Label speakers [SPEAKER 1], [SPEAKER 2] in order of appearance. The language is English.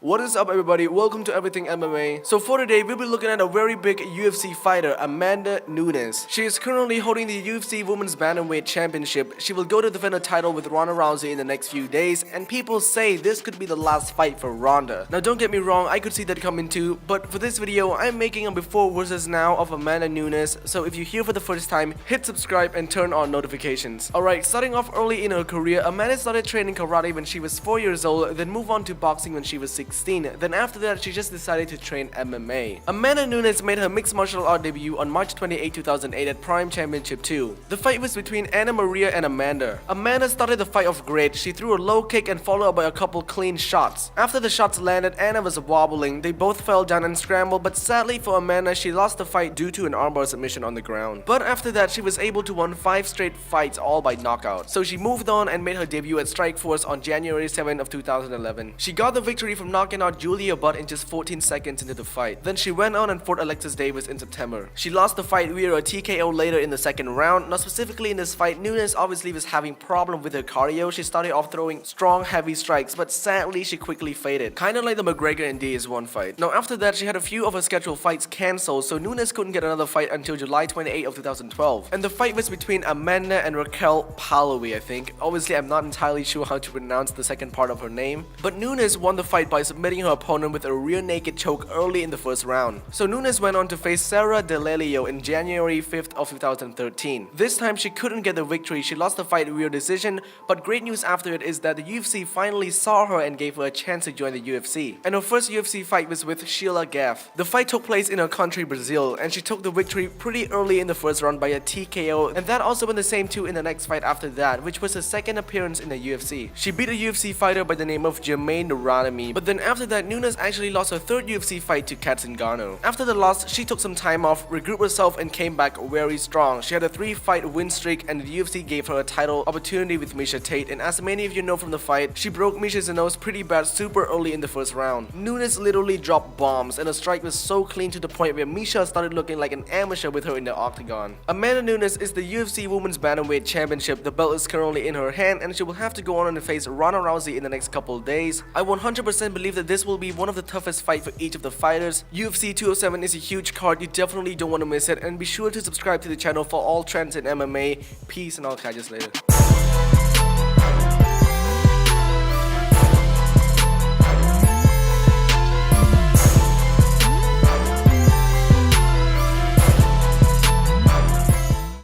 [SPEAKER 1] What is up, everybody? Welcome to Everything MMA. So for today, we'll be looking at a very big UFC fighter, Amanda Nunes. She is currently holding the UFC Women's Bantamweight Championship. She will go to defend her title with Ronda Rousey in the next few days, and people say this could be the last fight for Ronda. Now don't get me wrong, I could see that coming too, but for this video, I'm making a before versus now of Amanda Nunes, so if you're here for the first time, hit subscribe and turn on notifications. Alright, starting off early in her career, Amanda started training karate when she was 4 years old, then moved on to boxing when she was 16. Then after that, she just decided to train MMA. Amanda Nunes made her mixed martial art debut on March 28, 2008 at Prime Championship 2. The fight was between Anna Maria and Amanda. Amanda started the fight off great. She threw a low kick and followed up by a couple clean shots. After the shots landed, Anna was wobbling. They both fell down and scrambled, but sadly for Amanda, she lost the fight due to an armbar submission on the ground. But after that, she was able to win 5 straight fights, all by knockout. So she moved on and made her debut at Strikeforce on January 7 of 2011. She got the victory from knocking out Julia Butt in just 14 seconds into the fight. Then she went on and fought Alexis Davis in September. She lost the fight via a TKO later in the second round. Now specifically in this fight, Nunes obviously was having problem with her cardio. She started off throwing strong heavy strikes, but sadly she quickly faded. Kinda like the McGregor and Diaz-1 fight. Now after that, she had a few of her scheduled fights cancelled, so Nunes couldn't get another fight until July 28 of 2012. And the fight was between Amanda and Raquel Pahlavi, I think. Obviously, I'm not entirely sure how to pronounce the second part of her name. But Nunes won the fight by submitting her opponent with a rear naked choke early in the first round. So Nunes went on to face Sarah D'Alelio in January 5th of 2013. This time she couldn't get the victory. She lost the fight via decision, but great news after it is that the UFC finally saw her and gave her a chance to join the UFC. And her first UFC fight was with Sheila Gaff. The fight took place in her country, Brazil, and she took the victory pretty early in the first round by a TKO, and that also went the same too in the next fight after that, which was her second appearance in the UFC. She beat a UFC fighter by the name of Jermaine Duranami, but then after that, Nunes actually lost her third UFC fight to Kat Zingano. After the loss, she took some time off, regrouped herself, and came back very strong. She had a 3-fight win streak, and the UFC gave her a title opportunity with Miesha Tate, and as many of you know from the fight, she broke Miesha's nose pretty bad super early in the first round. Nunes literally dropped bombs, and her strike was so clean to the point where Miesha started looking like an amateur with her in the octagon. Amanda Nunes is the UFC Women's Bantamweight Championship. The belt is currently in her hand, and she will have to go on and face Ronda Rousey in the next couple of days. I 100% believe that this will be one of the toughest fights for each of the fighters. UFC 207 is a huge card, you definitely don't want to miss it, and be sure to subscribe to the channel for all trends in MMA. Peace, and I'll catch you later.